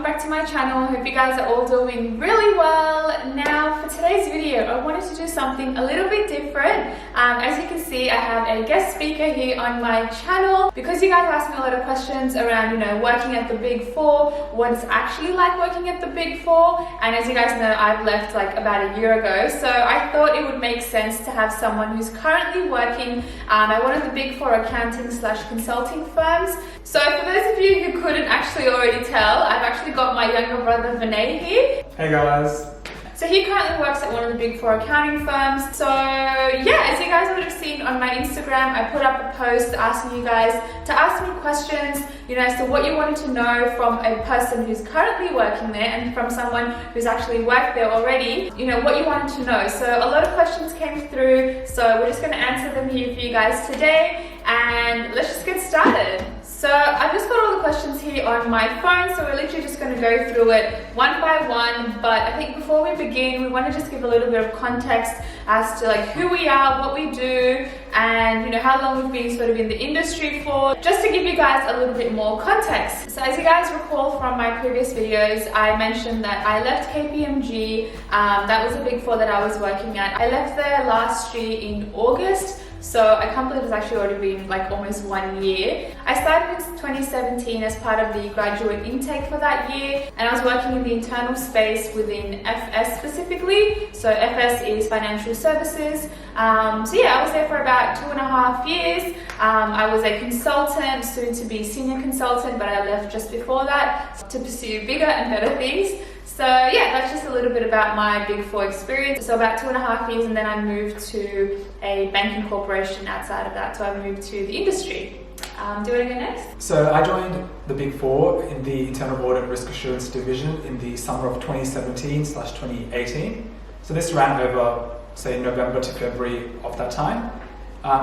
back to my channel. Hope you guys are all doing really well. Now for today's video, I wanted to do something a little bit different. As you can see, I have a guest speaker here on my channel because you guys asked me a lot of questions around, working at the Big Four, what it's actually like working at the Big Four. And as you guys know, I've left like about a year ago. So I thought it would make sense to have someone who's currently working at one of the Big Four accounting/consulting firms. So for those of you who couldn't actually already tell, I've actually got my younger brother Vinay here. Hey guys. So he currently works at one of the Big Four accounting firms. So yeah, as you guys would have seen on my Instagram, I put up a post asking you guys to ask me questions, as to what you wanted to know from a person who's currently working there and from someone who's actually worked there already, what you wanted to know. So a lot of questions came through, so we're just going to answer them here for you guys today, and let's just get started. So I've just got all the questions here on my phone, so we're literally just going to go through it one by one. But I think before we begin, we want to just give a little bit of context as to who we are, what we do, and how long we've been sort of in the industry for, just to give you guys a little bit more context. So as you guys recall from my previous videos, I mentioned that I left Kpmg. That was a Big Four that I was working at. I left there last year in August. So I can't believe it's actually already been almost 1 year. I started in 2017 as part of the graduate intake for that year, and I was working in the internal space within FS specifically. So FS is financial services. So yeah, I was there for about 2.5 years. I was a consultant, soon to be senior consultant, but I left just before that to pursue bigger and better things. So yeah, that's just a little bit about my Big Four experience. So about 2.5 years, and then I moved to a banking corporation outside of that. So I moved to the industry. Do you want to go next? So I joined the Big Four in the Internal Audit Risk Assurance Division in the summer of 2017/2018. So this ran over, say, November to February of that time.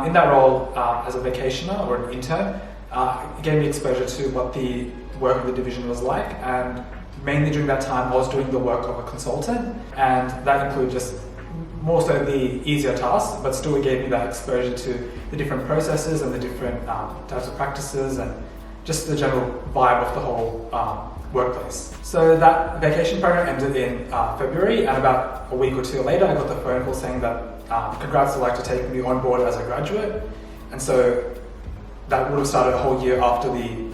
In that role, as a vacationer or an intern, it gave me exposure to what the work of the division was like, and mainly during that time I was doing the work of a consultant, and that included just more so the easier tasks, but still it gave me that exposure to the different processes and the different types of practices and just the general vibe of the whole workplace. So that vacation program ended in February, and about a week or two later I got the phone call saying that congrats, I'd like to take me on board as a graduate. And so that would have started a whole year after the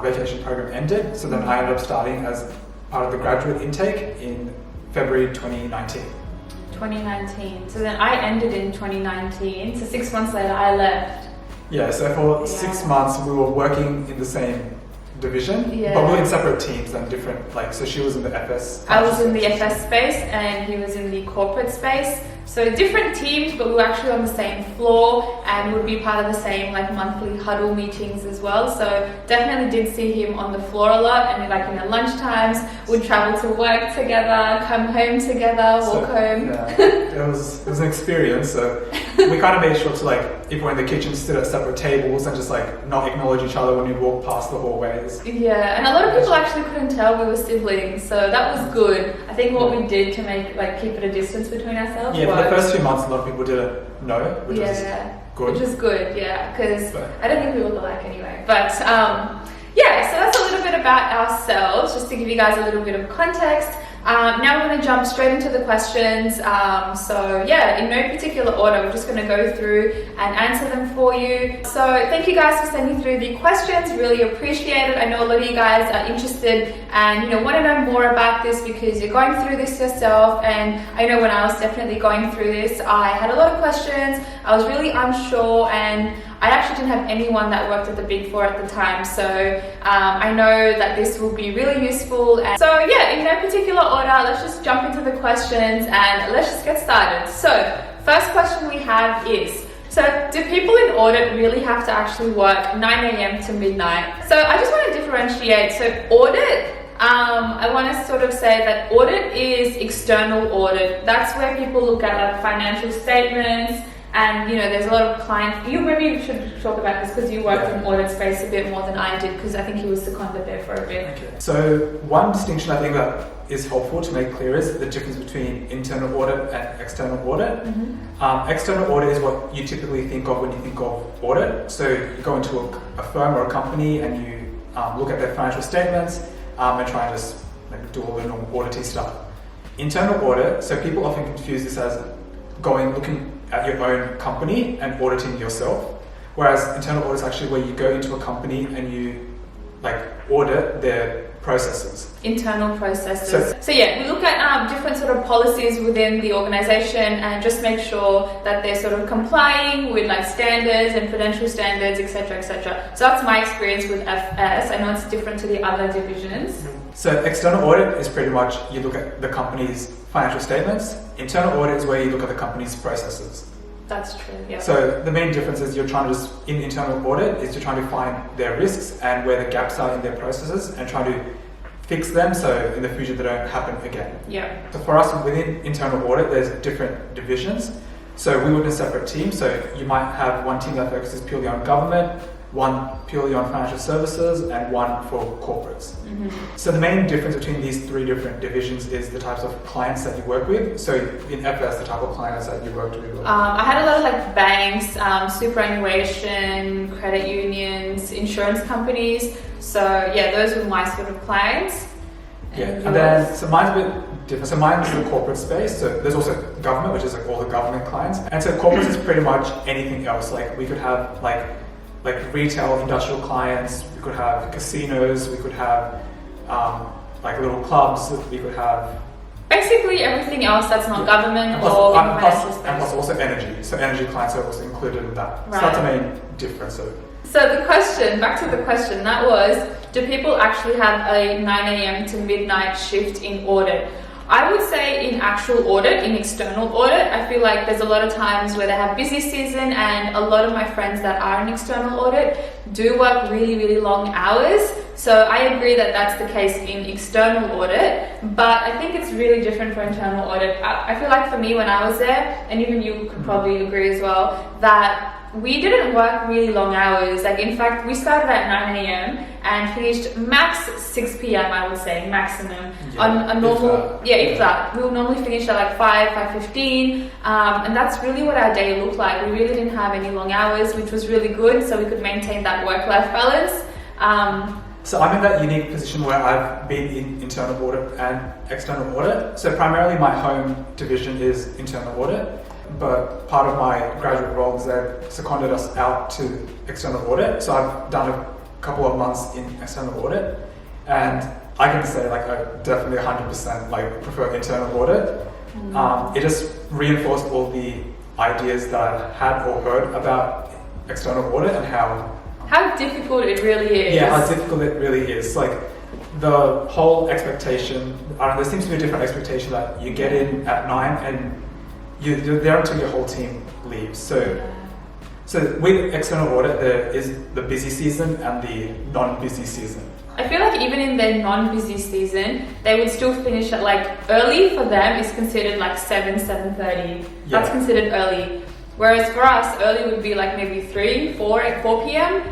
vacation program ended. So then I ended up starting as part of the graduate intake in February 2019. 2019. So then I ended in 2019. So 6 months later I left. Yeah, so for 6 months we were working in the same division, but we were in separate teams and different, so she was in the FS. I was in the FS space and he was in the corporate space. So different teams, but we were actually on the same floor and would be part of the same monthly huddle meetings as well. So definitely did see him on the floor a lot, and lunchtimes we'd travel to work together, come home together, walk home. Yeah, it was an experience. So we kind of made sure to if we're in the kitchen, sit at separate tables and just not acknowledge each other when you walk past the hallways. Yeah, and a lot of people actually couldn't tell we were siblings, so that was good. I think what we did to make keep it a distance between ourselves. Yeah, for the first few months a lot of people didn't know, which was good. Which is good, yeah, because I don't think we look alike anyway. But yeah, so that's a little bit about ourselves, just to give you guys a little bit of context. Now we're going to jump straight into the questions. So yeah, in no particular order, we're just going to go through and answer them for you. So thank you guys for sending through the questions, really appreciate it. I know a lot of you guys are interested and want to know more about this because you're going through this yourself, and I know when I was definitely going through this, I had a lot of questions. I was really unsure, and I actually didn't have anyone that worked at the Big Four at the time, so I know that this will be really useful. And so yeah, in no particular order, let's just jump into the questions and let's just get started. So first question we have is, so do people in audit really have to actually work 9 a.m. to midnight? So I just want to differentiate. So audit, I want to sort of say that audit is external audit. That's where people look at financial statements, and there's a lot of clients. You maybe should talk about this because you worked in audit space a bit more than I did, because I think he was seconded there for a bit. Okay. So one distinction I think that is helpful to make clear is the difference between internal audit and external audit. External audit is what you typically think of when you think of audit. So you go into a firm or a company and you look at their financial statements and try and just like do all the normal audity stuff. Internal audit, so people often confuse this as looking at your own company and auditing yourself. Whereas internal audit is actually where you go into a company and you like audit their processes. Internal processes. So yeah, we look at different sort of policies within the organization and just make sure that they're sort of complying with like standards and prudential standards, etc., etc. So that's my experience with FS. I know it's different to the other divisions. So external audit is pretty much you look at the company's financial statements. Internal audit is where you look at the company's processes. That's true, yeah. So the main difference is in internal audit is you're trying to find their risks and where the gaps are in their processes and trying to fix them so in the future they don't happen again. Yeah. So for us within internal audit, there's different divisions. So we work in separate teams. So you might have one team that focuses purely on government, one purely on financial services, and one for corporates. So the main difference between these three different divisions is the types of clients that you work with. So in FS, the type of clients that you worked with. I had a lot of like banks, superannuation, credit unions, insurance companies. So yeah, those were my sort of clients. And then, so mine's a bit different. So mine is the corporate space. So there's also government, which is like all the government clients. And so corporate is pretty much anything else. Like we could have like retail, industrial clients, we could have casinos, we could have like little clubs, we could have... Basically everything else that's not government or financial space. And plus also energy. So energy clients are also included in that. Right. So that's the main difference. So the question, back to the question, that was, do people actually have a 9 a.m. to midnight shift in audit? I would say in actual audit, in external audit, I feel like there's a lot of times where they have busy season and a lot of my friends that are in external audit do work really, really long hours. So I agree that that's the case in external audit, but I think it's really different for internal audit. I feel like for me when I was there, and even you could probably agree as well, that we didn't work really long hours. Like in fact, we started at 9 a.m. and finished max 6 p.m. I would say, maximum. On a normal, if that. We would normally finish at like 5:15, and that's really what our day looked like. We really didn't have any long hours, which was really good, so we could maintain that work-life balance. So I'm in that unique position where I've been in internal audit and external audit. So primarily my home division is internal audit, but part of my graduate role is they seconded us out to external audit. So I've done a couple of months in external audit, and I can say like I definitely 100% like prefer internal audit. It just reinforced all the ideas that I had or heard about external audit and how difficult it really is. Yeah, how difficult it really is. Like the whole expectation, I don't know, there seems to be a different expectation that you get in at 9 and you're there until your whole team leaves. So with external audit, there is the busy season and the non-busy season. I feel like even in their non-busy season, they would still finish at like early for them is considered like 7:30. That's considered early. Whereas for us, early would be like maybe 4 p.m.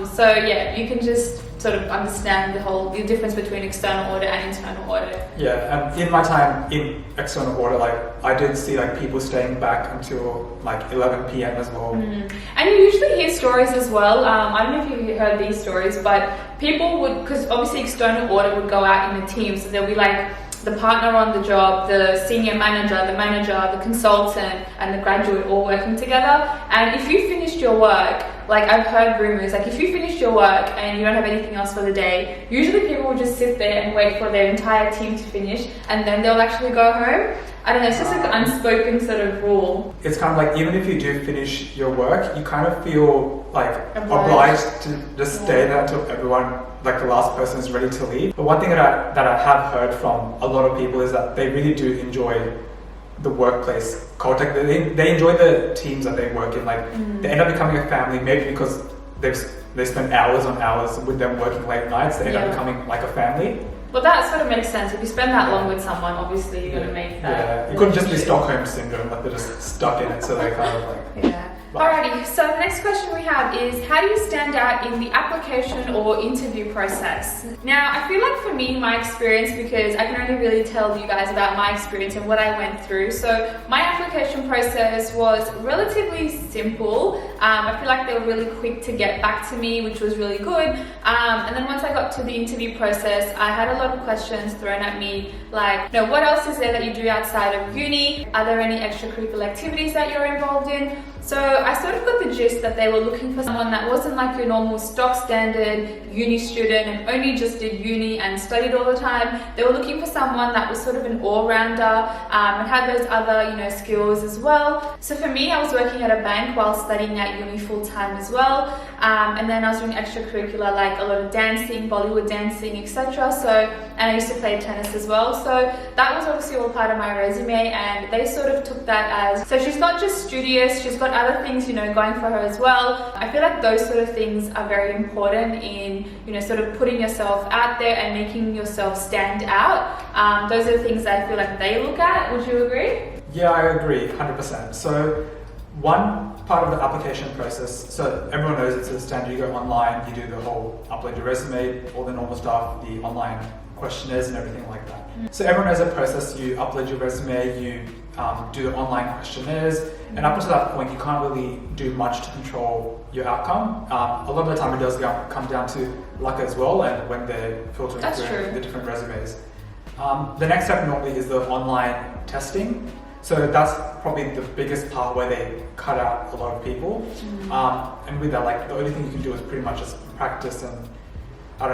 So yeah, you can just sort of understand the difference between external audit and internal audit. Yeah, in my time in external audit, like I did see like people staying back until like 11 p.m. as well. And you usually hear stories as well. I don't know if you've heard these stories, but people would, because obviously external audit would go out in a team, so there'll be like the partner on the job, the senior manager, the consultant, and the graduate all working together. And if you finished your work, like I've heard rumors, like if you finished your work and you don't have anything else for the day, usually people will just sit there and wait for their entire team to finish and then they'll actually go home. I don't know, it's just like an unspoken sort of rule. It's kind of like, even if you do finish your work, you kind of feel like obliged to just stay there until everyone, like the last person is ready to leave. But one thing that I have heard from a lot of people is that they really do enjoy the workplace culture. They enjoy the teams that they work in. Like they end up becoming a family, maybe because they spend hours on hours with them working late nights. They end up becoming like a family. Well, that sort of makes sense. If you spend that long with someone, obviously you're going to make that. Yeah, it couldn't just be Stockholm syndrome, like they're just stuck in it, so they kind of like... Yeah. Alrighty, so the next question we have is, how do you stand out in the application or interview process? Now, I feel like for me, my experience, because I can only really tell you guys about my experience and what I went through. So my application process was relatively simple. I feel like they were really quick to get back to me, which was really good. And then once I got to the interview process, I had a lot of questions thrown at me, like, what else is there that you do outside of uni? Are there any extracurricular activities that you're involved in? So I sort of got the gist that they were looking for someone that wasn't like your normal stock standard uni student and only just did uni and studied all the time. They were looking for someone that was sort of an all-rounder and had those other, skills as well. So for me, I was working at a bank while studying at uni full-time as well. And then I was doing extracurricular, like a lot of dancing, Bollywood dancing, etc. And I used to play tennis as well. So that was obviously all part of my resume, and they sort of took that as, so she's not just studious, she's got other things, going for her as well. I feel like those sort of things are very important in, sort of putting yourself out there and making yourself stand out. Those are the things that I feel like they look at. Would you agree? Yeah, I agree, 100%. So one part of the application process, so everyone knows it's a standard, you go online, you do the whole upload your resume, all the normal stuff, the online questionnaires and everything like that. So everyone knows that process, you upload your resume, you do the online questionnaires, and up until that point you can't really do much to control your outcome. A lot of the time it does come down to luck as well, and when they're filtering through the different resumes. The next step normally is the online testing. So that's probably the biggest part where they cut out a lot of people. And with that, the only thing you can do is pretty much just practice and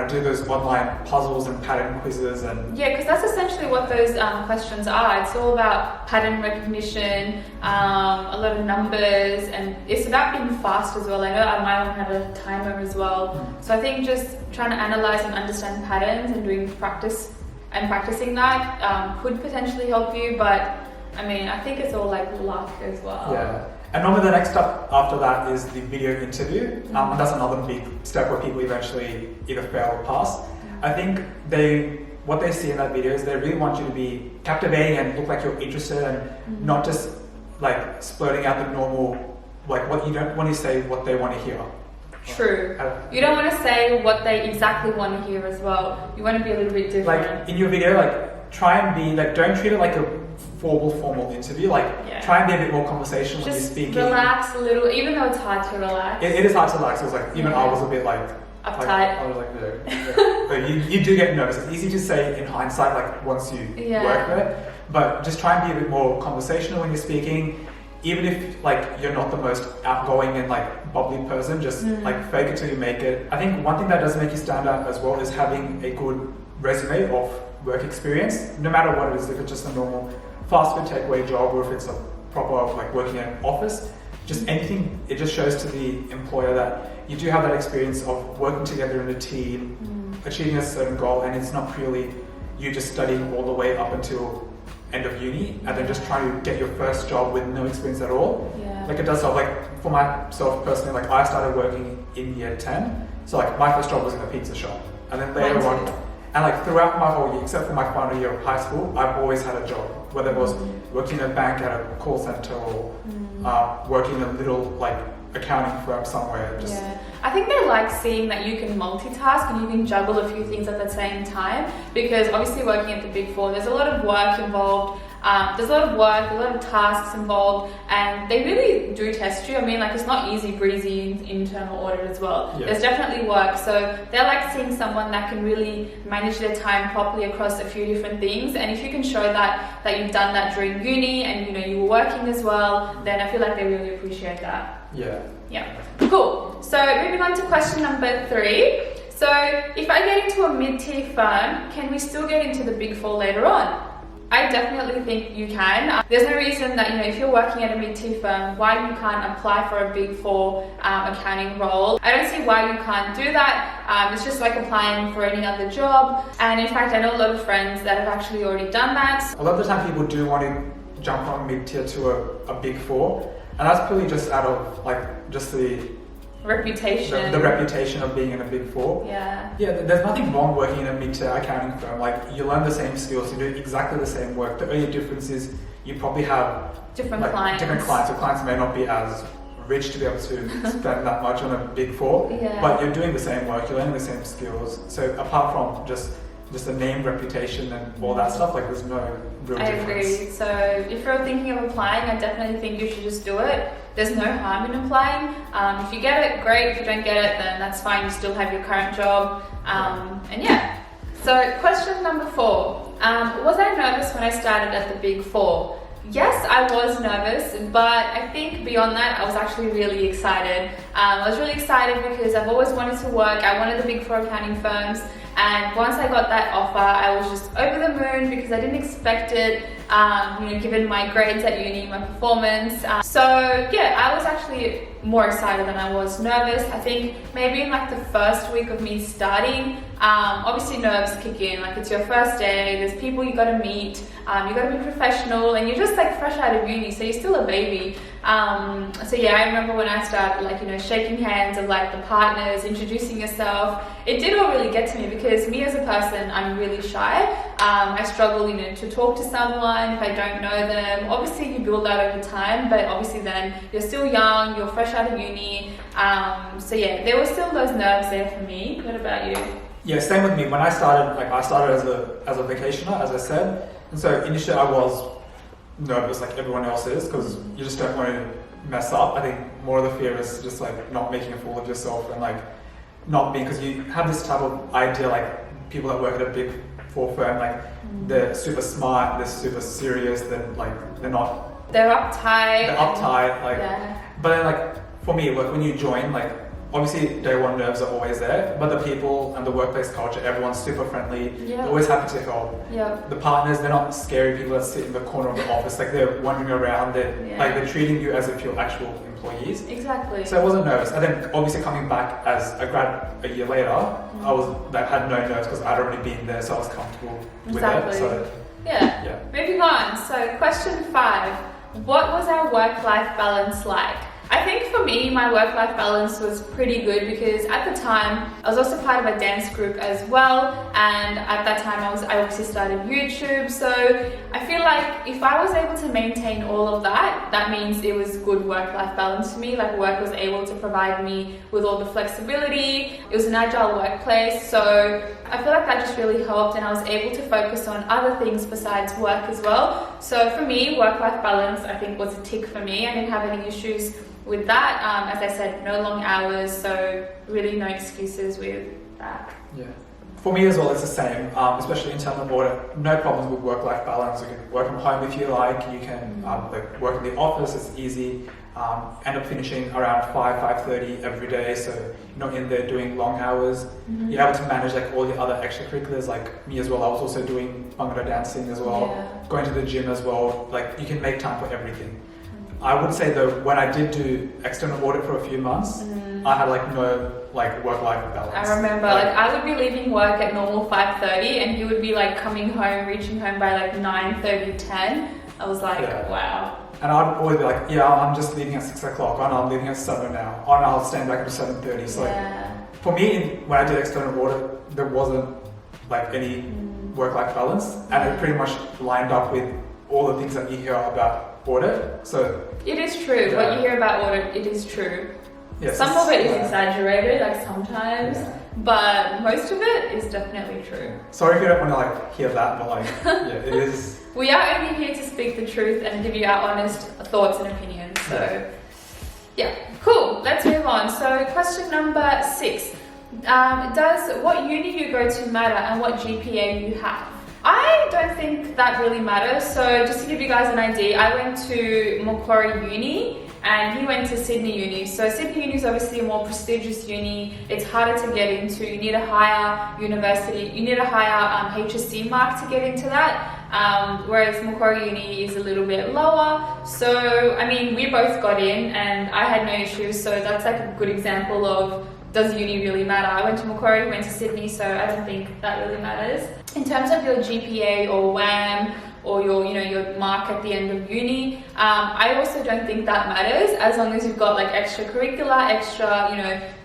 do those online puzzles and pattern quizzes and... Yeah, because that's essentially what those questions are. It's all about pattern recognition, a lot of numbers, and it's about being fast as well. I know my one had a timer as well. So I think just trying to analyze and understand patterns and doing practice and practicing that could potentially help you, but I think it's all luck as well. Yeah. And normally the next step after that is the video interview, and that's another big step where people eventually either fail or pass. I think what they see in that video is they really want you to be captivating and look like you're interested, and not just splurting out the normal, what you don't want to say what they want to hear. True. You don't want to say what they exactly want to hear as well. You want to be a little bit different. In your video, try and be don't treat it like a formal interview. Try and be a bit more conversational when you're speaking. Relax a little, even though it's hard to relax. It is hard to relax. It was even I was a bit uptight. I was no. But you do get nervous. It's easy to say in hindsight, once you work there. But just try and be a bit more conversational when you're speaking. Even if you're not the most outgoing and bubbly person, just fake it till you make it. I think one thing that does make you stand out as well is having a good resume of work experience, no matter what it is. If it's just a normal fast food takeaway job, or if it's a proper working in an office, just anything, it just shows to the employer that you do have that experience of working together in a team, achieving a certain goal, and it's not purely you just studying all the way up until end of uni and then just trying to get your first job with no experience at all. It does help. For myself personally, I started working in year 10, so my first job was in a pizza shop, and then later on, and throughout my whole year, except for my final year of high school, I've always had a job, whether it was working in a bank, at a call center, or working in a little accounting firm somewhere. I think they like seeing that you can multitask and you can juggle a few things at the same time, because obviously working at the Big Four, there's a lot of work involved. There's a lot of work, a lot of tasks involved, and they really do test you. It's not easy breezy in internal audit as well. There's definitely work, so they're seeing someone that can really manage their time properly across a few different things. And if you can show that you've done that during uni and you were working as well, then I feel like they really appreciate that. Yeah. Cool. So moving on to question number 3. So if I get into a mid-tier firm, can we still get into the Big Four later on? I definitely think you can. There's no reason that, if you're working at a mid-tier firm, why you can't apply for a Big Four accounting role. I don't see why you can't do that. It's just like applying for any other job. And in fact, I know a lot of friends that have actually already done that. A lot of the time people do want to jump from mid-tier to a Big Four, and that's purely just out of just the reputation. The reputation of being in a Big Four. Yeah, there's nothing wrong working in a mid-tier accounting firm. You learn the same skills, you do exactly the same work. The only difference is you probably have different clients. So clients may not be as rich to be able to spend that much on a big four. Yeah. But you're doing the same work, you're learning the same skills. So apart from just the name, reputation, and all that stuff, like there's no real I difference. agree. So if you're thinking of applying, I definitely think you should just do it. There's no harm in applying. If you get it, great. If you don't get it, then that's fine. You still have your current job. And yeah. So question number 4. Was I nervous when I started at the Big Four? Yes, I was nervous, but I think beyond that, I was actually really excited. I was really excited because I've always wanted to work at one of the Big Four accounting firms. And once I got that offer, I was just over the moon because I didn't expect it, given my grades at uni, my performance. So yeah, I was actually more excited than I was nervous. I think maybe in like the first week of me starting, obviously nerves kick in. Like it's your first day, there's people you gotta meet, you gotta be professional, and you're just like fresh out of uni, so you're still a baby. So yeah, I remember when I started shaking hands of like the partners, introducing yourself. It did all really get to me because me as a person, I'm really shy. I struggle, to talk to someone if I don't know them. Obviously you build that over time, but obviously then you're still young, you're fresh out of uni. So yeah, there were still those nerves there for me. What about you? Yeah, same with me. When I started, I started as a vacationer, as I said, and so initially I was nervous like everyone else is because you just don't want to mess up. I think more of the fear is just like not making a fool of yourself and like not being, because you have this type of idea like people that work at a Big Four firm, like they're super smart, they're super serious, they're not. They're uptight. Yeah. But then for me, when you join, obviously day one nerves are always there, but the people and the workplace culture, everyone's super friendly. Yeah. They're always happy to help. Yeah. The partners, they're not scary people that sit in the corner of the office, they're wandering around, they're treating you as if you're actual employees. Exactly. So I wasn't nervous. And then obviously coming back as a grad a year later, I had no nerves because I'd already been there, so I was comfortable with it. So yeah. Moving on. So question 5, what was our work-life balance like? I think for me, my work-life balance was pretty good because at the time, I was also part of a dance group as well, and at that time I obviously started YouTube, so I feel like if I was able to maintain all of that, that means it was good work-life balance for me. Work was able to provide me with all the flexibility, it was an agile workplace, so I feel like that just really helped, and I was able to focus on other things besides work as well. So for me, work-life balance I think was a tick for me. I didn't have any issues with that. As I said, no long hours, so really no excuses with that. Yeah. For me as well, it's the same, especially internal audit, no problems with work-life balance. You can work from home if you like, you can work in the office, it's easy. End up finishing around 5:30 every day, so you're not in there doing long hours. You're able to manage all the other extracurriculars, like me as well. I was also doing Bhangra dancing as well, going to the gym as well. You can make time for everything. I would say though, when I did do external audit for a few months, I had no work-life balance. I remember I would be leaving work at normal 5:30 and he would be coming home, reaching home by 9:30, 10. I was wow. And I'd always be I'm just leaving at 6 o'clock. Oh no, I'm leaving at 7 now. Oh no, I'll stand back until 7:30. So for me, when I did external audit, there wasn't any work-life balance, and it pretty much lined up with all the things that you hear about audit. So it is true. What you hear about audit, it is true. Yes, some of it is exaggerated, sometimes, but most of it is definitely true. Sorry if you don't want to hear that, but it is. We are only here to speak the truth and give you our honest thoughts and opinions. So yeah, cool. Let's move on. So question number 6. Does what uni you go to matter and what GPA you have? I don't think that really matters. So just to give you guys an idea, I went to Macquarie Uni and he went to Sydney Uni. So Sydney Uni is obviously a more prestigious uni. It's harder to get into. You need a higher university, you need a higher HSC mark to get into that. Whereas Macquarie Uni is a little bit lower. So, we both got in and I had no issues. So that's a good example of, does uni really matter? I went to Macquarie, he went to Sydney, so I don't think that really matters. In terms of your GPA or WAM or your mark at the end of uni, I also don't think that matters as long as you've got extracurricular, extra,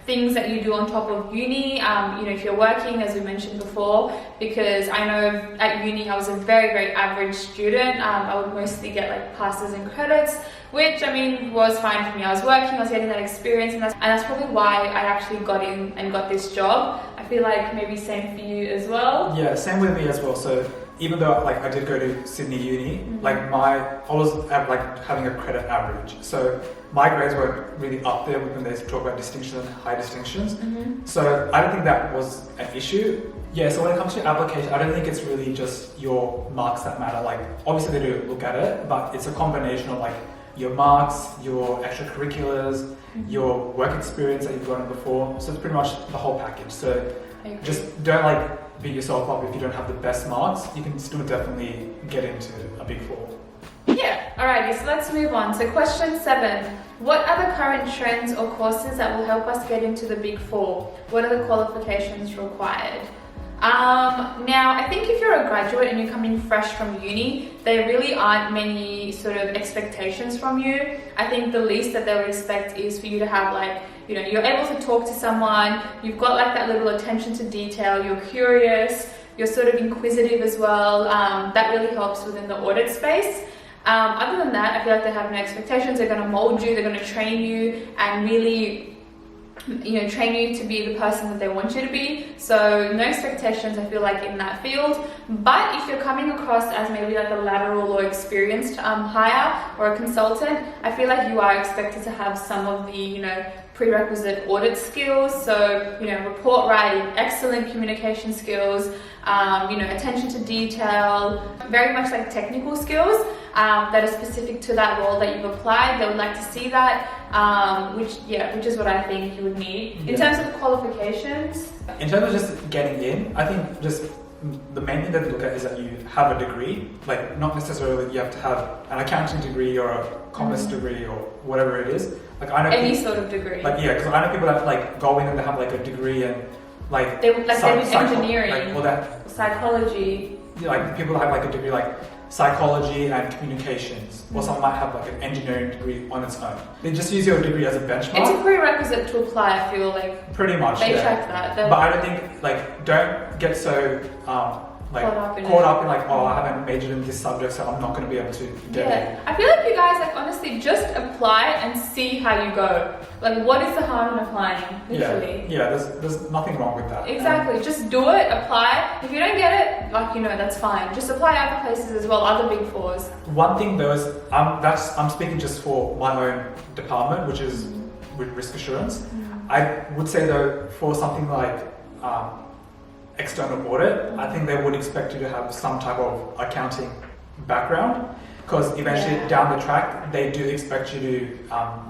things that you do on top of uni, if you're working, as we mentioned before, because I know at uni I was a very, very average student. I would mostly get like passes and credits, which I mean was fine for me. I was working, I was getting that experience, and that's probably why I actually got in and got this job. I feel like maybe same for you as well. Yeah, same with me as well. So even though like I did go to Sydney Uni, like I was at like having a credit average. So my grades were really up there when they talk about distinction and high distinctions. So I don't think that was an issue. Yeah, so when it comes to application, I don't think it's really just your marks that matter. Like obviously they do look at it, but it's a combination of like your marks, your extracurriculars, your work experience that you've gotten before. So it's pretty much the whole package. So just don't like beat yourself up if you don't have the best marks. You can still definitely get into a Big Four. Yeah, alrighty, so let's move on. So question 7, what are the current trends or courses that will help us get into the Big Four? What are the qualifications required? Now, I think if you're a graduate and you're coming fresh from uni, there really aren't many sort of expectations from you. I think the least that they would expect is for you to have like, you're able to talk to someone, you've got like that little attention to detail, you're curious, you're sort of inquisitive as well. That really helps within the audit space. Other than that, I feel like they have no expectations. They're going to mold you, they're going to train you and really train you to be the person that they want you to be. So no expectations, I feel like, in that field. But if you're coming across as maybe like a lateral or experienced hire or a consultant, I feel like you are expected to have some of the prerequisite audit skills. So report writing, excellent communication skills, attention to detail, very much like technical skills that are specific to that role that you've applied. They would like to see that, which is what I think you would need. In terms of qualifications, in terms of just getting in, I think just the main thing that they look at is that you have a degree. Like not necessarily you have to have an accounting degree or a commerce degree or whatever it is. Like I know any sort of degree. Like because I know people that like go in and they have like a degree and like they do engineering, like all that psychology. Like people that have like a degree like psychology and communications, or someone might have like an engineering degree on its own. They just use your degree as a benchmark. It's a prerequisite to apply, I feel like. Pretty much, they check that. But I don't think, like, don't get so caught up in like, oh, I haven't majored in this subject, so I'm not going to be able to get it. I feel like you guys, like, honestly, just apply and see how you go. Like, what is the harm in applying, literally? Yeah, there's nothing wrong with that. Exactly, just do it, apply. If you don't get it, like, that's fine. Just apply other places as well, other Big Fours. One thing though is, I'm speaking just for my own department, which is with risk assurance. I would say though, for something like external audit, I think they would expect you to have some type of accounting background, because eventually down the track they do expect you to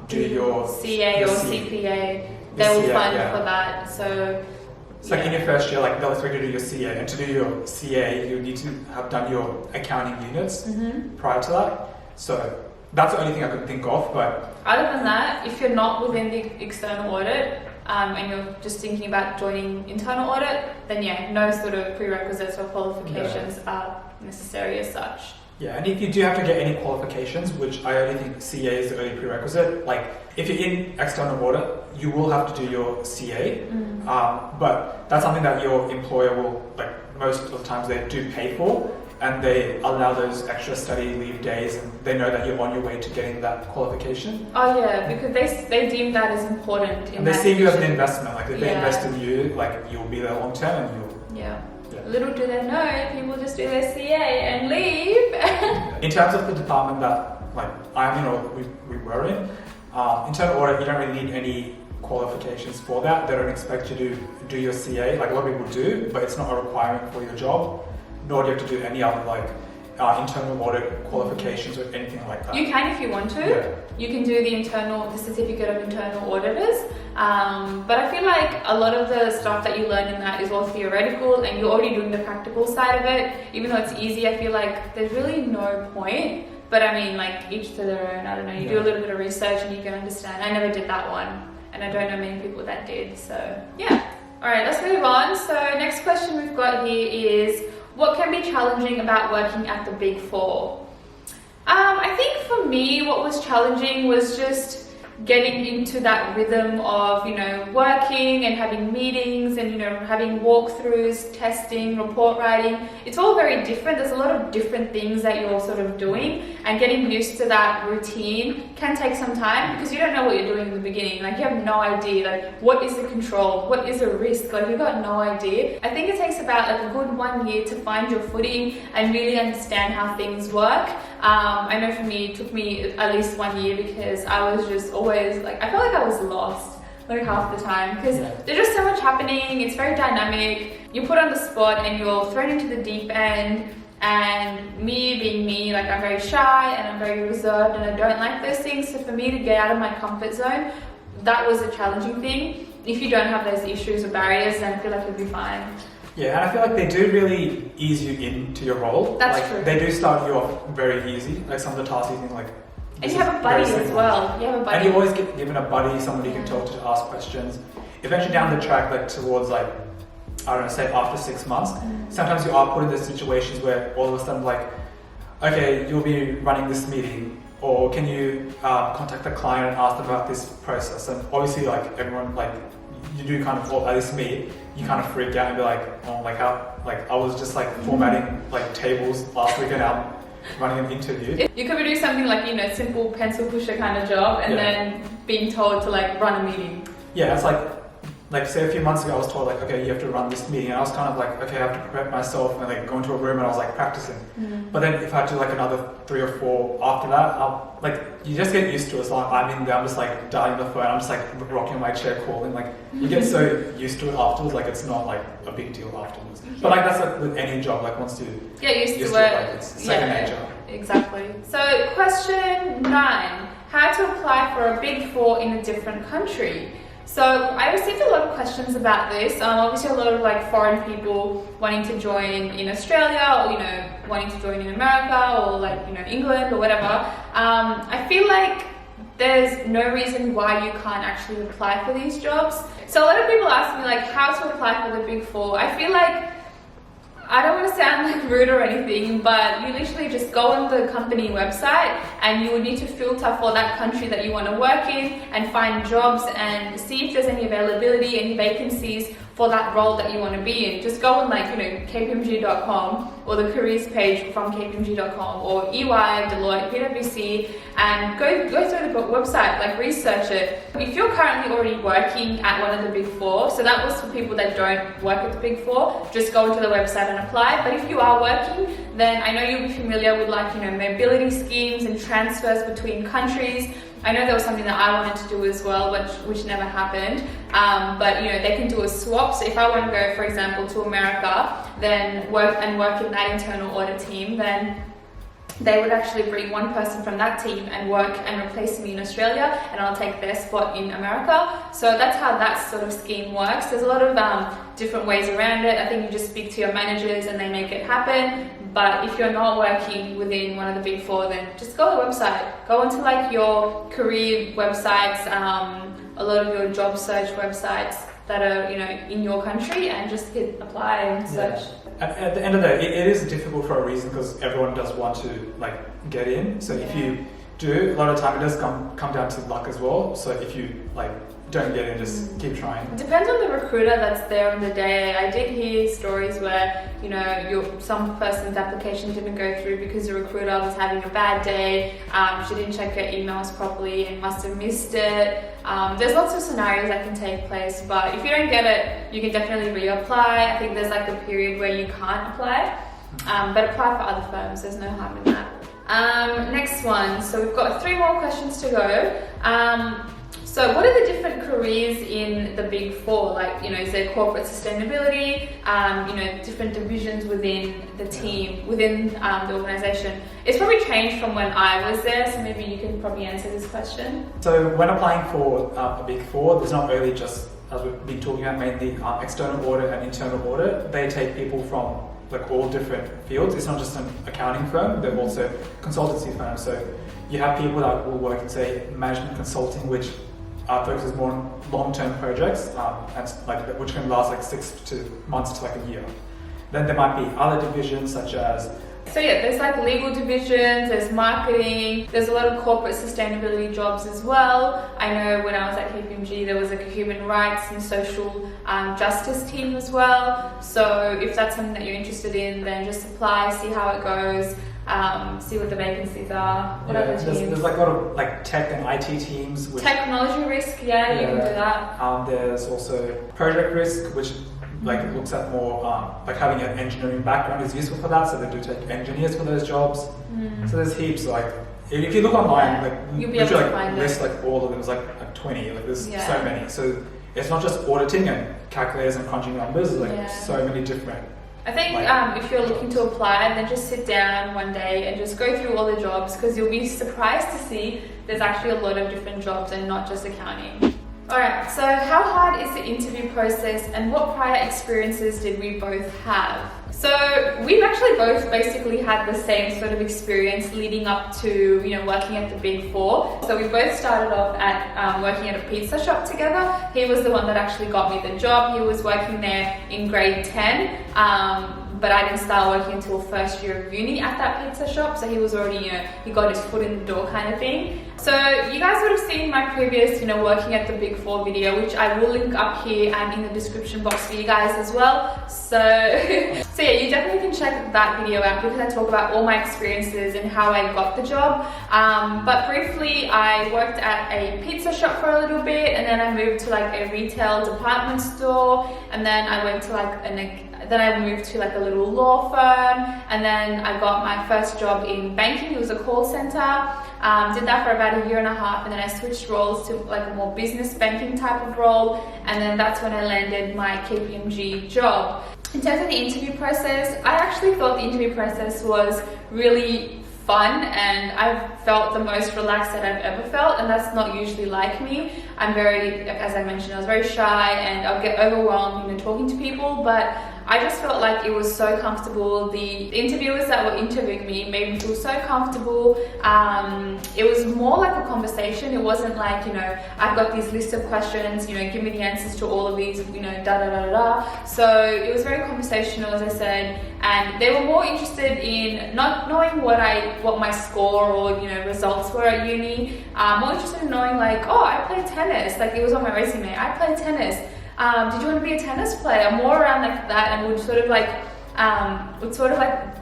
do your CA or CPA. They will fund for that. So like in your first year, like they'll expect you to do your CA, and to do your CA you need to have done your accounting units prior to that. So that's the only thing I could think of. But other than that, if you're not within the external audit, and you're just thinking about joining internal audit, then no sort of prerequisites or qualifications are necessary as such. Yeah, and if you do have to get any qualifications, which I only think CA is the only prerequisite, like if you're in external audit, you will have to do your CA, but that's something that your employer will, like most of the times they do pay for, and they allow those extra study leave days, and they know that you're on your way to getting that qualification. Oh yeah, because they deem that as important. And they see you as an investment, like if they invest in you, like you'll be there long term, and you'll. Little do they know, people just do their CA and leave. In terms of the department that we were in, internal audit, you don't really need any qualifications for that. They don't expect you to do your CA, like a lot of people do, but it's not a requirement for your job, nor do you have to do any other internal audit qualifications or anything like that. You can if you want to. You can do the certificate of internal auditors, but I feel like a lot of the stuff that you learn in that is all theoretical, and you're already doing the practical side of it. Even though it's easy, I feel like there's really no point. But I mean, like, each to their own. I don't know, you do a little bit of research and you can understand. I never did that one, and I don't know many people that did, so yeah. Alright, let's move on. So next question we've got here is, what can be challenging about working at the Big Four? I think for me, what was challenging was just getting into that rhythm of, you know, working and having meetings and, you know, having walkthroughs, testing, report writing. It's all very different. There's a lot of different things that you're sort of doing, and getting used to that routine can take some time because you don't know what you're doing in the beginning. Like, you have no idea, like, what is the control? What is a risk? Like, you've got no idea. I think it takes about like a good 1 year to find your footing and really understand how things work. I know for me, it took me at least 1 year because I was just always like, I felt like I was lost like half the time because there's just so much happening. It's very dynamic. You're put on the spot and you're thrown into the deep end. And me being me, like, I'm very shy and I'm very reserved and I don't like those things. So for me to get out of my comfort zone, that was a challenging thing. If you don't have those issues or barriers, then I feel like you'll be fine. Yeah, and I feel like they do really ease you into your role. That's like, true. They do start you off very easy. Like, some of the tasks you think like. And you have a buddy as well. You have a buddy. And you always get given a buddy, somebody you can talk to ask questions. Eventually down the track, like towards like, I don't know, say after 6 months, sometimes you are put in those situations where all of a sudden like, okay, you'll be running this meeting, or can you contact the client and ask them about this process? And obviously, like, everyone, like, you do kind of, or at least me, you kind of freak out and be like, oh, like, how, like, I was just like formatting like tables last week and now running an interview. You could be doing something like, you know, simple pencil pusher kind of job, and then being told to like run a meeting. Yeah, it's like say a few months ago I was told like, okay, you have to run this meeting, and I was kind of like, okay, I have to prep myself and like go into a room, and I was like practicing. But then if I had to do like another 3 or 4 after that, like, you just get used to it. So like, I'm in there, I'm just like dialing the phone, I'm just like rocking my chair, calling, like, you get so used to it afterwards, like, it's not like a big deal afterwards. But like, that's like with any job, like, once you get used to it, like, it's second nature. Exactly. So question 9, how to apply for a Big 4 in a different country. So I received a lot of questions about this. Obviously a lot of like foreign people wanting to join in Australia, or, you know, wanting to join in America, or like, you know, England or whatever. I feel like there's no reason why you can't actually apply for these jobs. So a lot of people ask me like how to apply for the Big 4. I feel like, I don't want to sound like rude or anything, but you literally just go on the company website and you would need to filter for that country that you want to work in and find jobs and see if there's any availability, any vacancies for that role that you want to be in. Just go on, like, you know, Kpmg.com or the careers page from Kpmg.com or EY, Deloitte, PwC, and go through the website, like, research it. If you're currently already working at one of the Big 4, so that was for people that don't work at the Big 4, just go into the website and apply. But if you are working, then I know you'll be familiar with, like, you know, mobility schemes and transfers between countries. I know there was something that I wanted to do as well, which never happened. But, you know, they can do a swap. So if I want to go, for example, to America, then work in that internal audit team, then they would actually bring one person from that team and work and replace me in Australia, and I'll take their spot in America. So that's how that sort of scheme works. There's a lot of different ways around it. I think you just speak to your managers and they make it happen. But if you're not working within one of the Big 4, then just go to the website. Go into like your career websites, a lot of your job search websites that are, you know, in your country, and just hit apply and search. At the end of the day, it is difficult for a reason, because everyone does want to like get in. So if you do, a lot of the time it does come down to luck as well. So if you like don't get in, just keep trying. It depends on the recruiter that's there on the day. I did hear stories where, you know, some person's application didn't go through because the recruiter was having a bad day. She didn't check her emails properly and must have missed it. There's lots of scenarios that can take place, but if you don't get it, you can definitely reapply. I think there's like a period where you can't apply, but apply for other firms. There's no harm in that. Next one. So we've got 3 more questions to go. So what are the different careers in the Big 4? Like, you know, is there corporate sustainability, you know, different divisions within the team, within the organization? It's probably changed from when I was there, so maybe you can probably answer this question. So when applying for a Big 4, there's not really just, as we've been talking about, mainly external audit and internal audit. They take people from like all different fields. It's not just an accounting firm, they're also consultancy firms. So you have people that will work in, say, management consulting, which focuses more on long-term projects, and like which can last like 6 months to like a year. Then there might be other divisions such as So yeah, there's like legal divisions, there's marketing, there's a lot of corporate sustainability jobs as well. I know when I was at Kpmg there was like a human rights and social justice team as well. So if that's something that you're interested in, then just apply, see how it goes, see what the vacancies are. What other teams? There's like a lot of like tech and IT teams. Technology risk, yeah, you can do that. There's also project risk, which like looks at more like having an engineering background is useful for that, so they do take engineers for those jobs. So there's heaps. Like if you look online, like you'll be able to find list like all of them. There's like 20. Like there's so many. So it's not just auditing and calculators and crunching numbers. There's like so many different. I think if you're looking to apply, then just sit down one day and just go through all the jobs, because you'll be surprised to see there's actually a lot of different jobs and not just accounting. Alright, so how hard is the interview process and what prior experiences did we both have? So we've actually both basically had the same sort of experience leading up to, working at the Big Four. So we both started off at working at a pizza shop together. He was the one that actually got me the job. He was working there in grade 10. But I didn't start working until first year of uni at that pizza shop. So he was already, he got his foot in the door kind of thing. So you guys would have seen my previous, working at the Big Four video, which I will link up here and in the description box for you guys as well. So yeah, you definitely can check that video out because I talk about all my experiences and how I got the job. But briefly, I worked at a pizza shop for a little bit, and then I moved to like a retail department store, and then I went to like then I moved to like a little law firm, and then I got my first job in banking. It was a call center. Did that for about a year and a half, and then I switched roles to like a more business banking type of role, and then that's when I landed my Kpmg job. In terms of the interview process, I actually thought the interview process was really fun, and I felt the most relaxed that I've ever felt, and that's not usually like me. I'm very, as I mentioned, I was very shy and I'll get overwhelmed, talking to people, but I just felt like it was so comfortable. The interviewers that were interviewing me made me feel so comfortable. It was more like a conversation. It wasn't like, I've got this list of questions, give me the answers to all of these, So it was very conversational, as I said, and they were more interested in not knowing what my score or, results were at uni, more interested in knowing like, oh, I play tennis. Like it was on my resume, I play tennis. Did you want to be a tennis player? More around like that, and would sort of like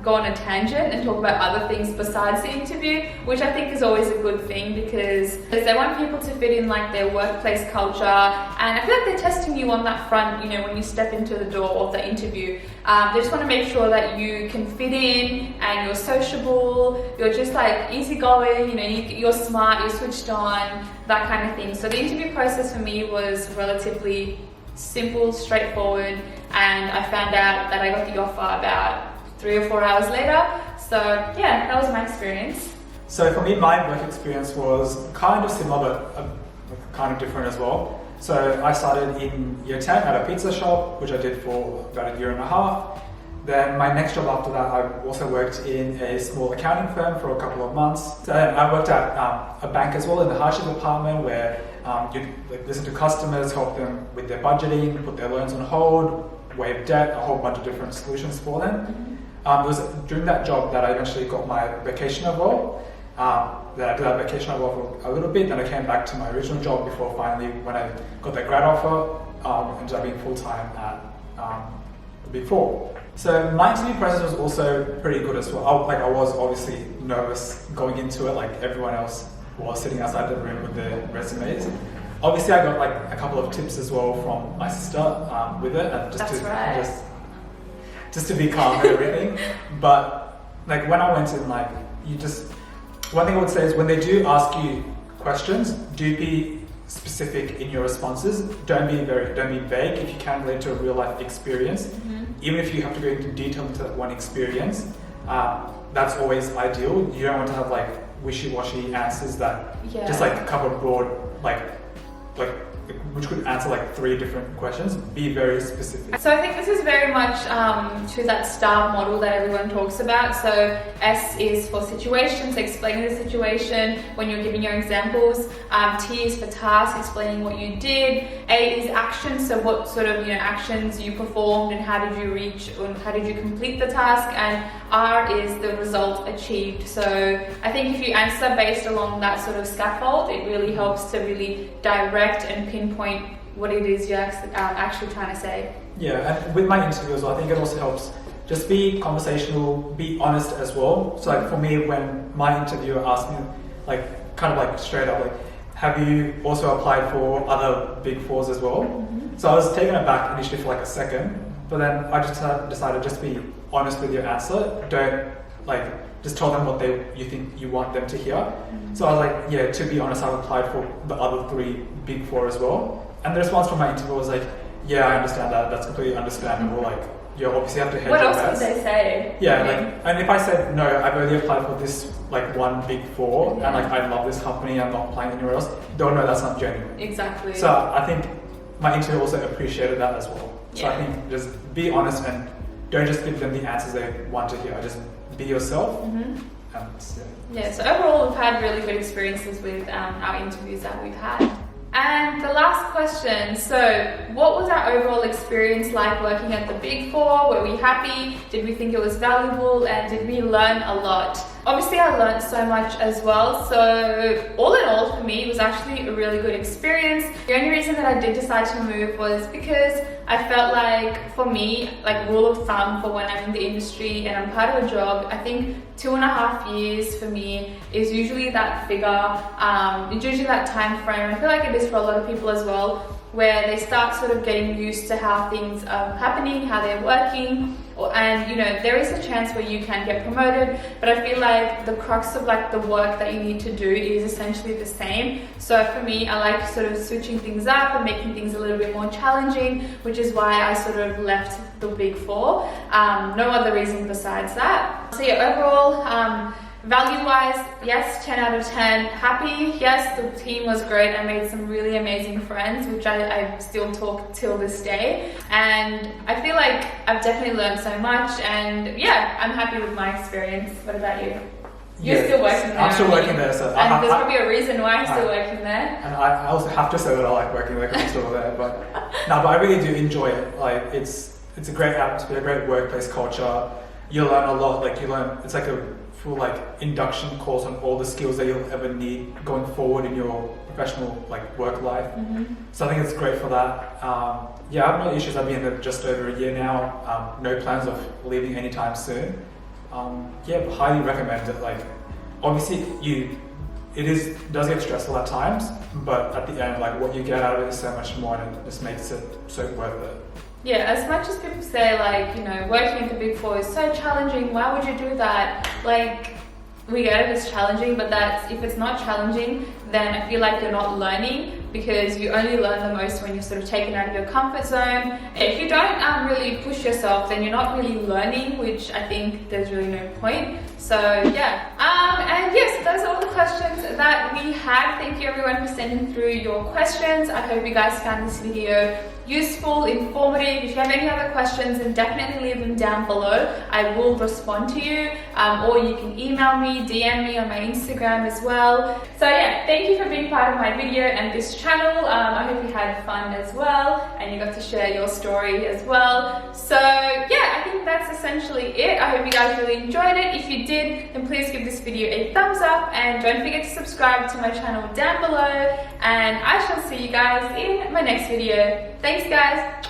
go on a tangent and talk about other things besides the interview, which I think is always a good thing because they want people to fit in like their workplace culture, and I feel like they're testing you on that front, when you step into the door of the interview. They just want to make sure that you can fit in and you're sociable, you're just like easygoing, you're smart, you're switched on, that kind of thing. So the interview process for me was relatively simple, straightforward, and I found out that I got the offer about 3 or 4 hours later. So yeah, that was my experience. So for me, my work experience was kind of similar, but kind of different as well. So I started in year 10 at a pizza shop, which I did for about a year and a half. Then my next job after that, I also worked in a small accounting firm for a couple of months. So I worked at a bank as well in the hardship department, where you listen to customers, help them with their budgeting, put their loans on hold, waive debt, a whole bunch of different solutions for them. It was during that job that I eventually got my vocational role. That I did that vocational role for a little bit, then I came back to my original job before finally, when I got the grad offer, ended up being full-time at the Big Four. So my interview process was also pretty good as well. I was obviously nervous going into it, like everyone else was sitting outside the room with their resumes. Obviously, I got like a couple of tips as well from my sister with it, and just to be calm and everything. But like when I went in, like one thing I would say is when they do ask you questions, do be specific in your responses. Don't be vague. If you can relate to a real life experience, even if you have to go into detail into that one experience, that's always ideal. You don't want to have like wishy-washy answers that just like cover broad, like which could answer like 3 different questions. Be very specific. So I think this is very much to that STAR model that everyone talks about. So S is for situations, explaining the situation when you're giving your examples. T is for task, explaining what you did. A is action, so what sort of actions you performed and how did you reach and how did you complete the task. And R is the result achieved. So I think if you answer based along that sort of scaffold, it really helps to really direct and pinpoint what it is you're actually trying to say. Yeah, and with my interviews, I think it also helps just be conversational, be honest as well. So like for me, when my interviewer asked me, like kind of like straight up, like, have you also applied for other Big Fours as well? Mm-hmm. So I was taken aback initially for like a second, but then I just decided just be honest with your answer. Don't like just tell them what you think you want them to hear. Mm-hmm. So I was like, yeah, to be honest, I've applied for the other 3 Big Four as well. And the response from my interviewer was like, yeah, I understand that. That's completely understandable. Like, you obviously have to hedge what your else bets. did they say? Yeah, like, and if I said no, I've only applied for this like 1 Big Four, and like I love this company, I'm not applying anywhere else, they'll know that's not genuine. Exactly. So I think my interviewer also appreciated that as well. So Yeah. I think just be honest and don't just give them the answers they want to hear. Just be yourself. Mm-hmm. And Yeah, so overall we've had really good experiences with our interviews that we've had. And the last question, so what was our overall experience like working at the Big Four? Were we happy? Did we think it was valuable? And did we learn a lot? Obviously I learned so much as well, so all in all for me it was actually a really good experience. The only reason that I did decide to move was because I felt like for me, like rule of thumb for when I'm in the industry and I'm part of a job, I think 2.5 years for me is usually that figure, it's usually that time frame. I feel like it is for a lot of people as well, where they start sort of getting used to how things are happening, how they're working, and you know, there is a chance where you can get promoted, but I feel like the crux of like the work that you need to do is essentially the same. So for me, I like sort of switching things up and making things a little bit more challenging, which is why I sort of left the Big Four. No other reason besides that. So yeah, overall, value-wise, yes, 10 out of 10. Happy, yes, the team was great. I made some really amazing friends, which I still talk till this day. And I feel like I've definitely learned so much. And yeah, I'm happy with my experience. What about you? You're still working there. I'm still working there. So and there's probably a reason why I'm still working there. And I also have to say that I like working there because I'm still there. But no, but I really do enjoy it. Like it's a great atmosphere, a great workplace culture. You learn a lot. Like it's like a full like induction course on all the skills that you'll ever need going forward in your professional like work life. Mm-hmm. So I think it's great for that. Yeah, I have no issues. I've been there just over a year now. No plans of leaving anytime soon. Yeah, but highly recommend it. Like obviously it does get stressful at times, but at the end, like what you get out of it is so much more, and it just makes it so worth it. Yeah, as much as people say like, you know, working at the Big Four is so challenging, why would you do that? Like, we get it, it's challenging, but if it's not challenging, then I feel like you're not learning, because you only learn the most when you're sort of taken out of your comfort zone. If you don't really push yourself, then you're not really learning, which I think there's really no point. So yeah, and yes, those are all the questions that we had. Thank you everyone for sending through your questions. I hope you guys found this video useful, informative. If you have any other questions, then definitely leave them down below. I will respond to you, or you can email me, DM me on my Instagram as well. So yeah, thank you for being part of my video and this channel. I hope you had fun as well, and you got to share your story as well. So yeah, I think that's essentially it. I hope you guys really enjoyed it. If you did, then please give this video a thumbs up, and don't forget to subscribe to my channel down below, and I shall see you guys in my next video. Thanks guys.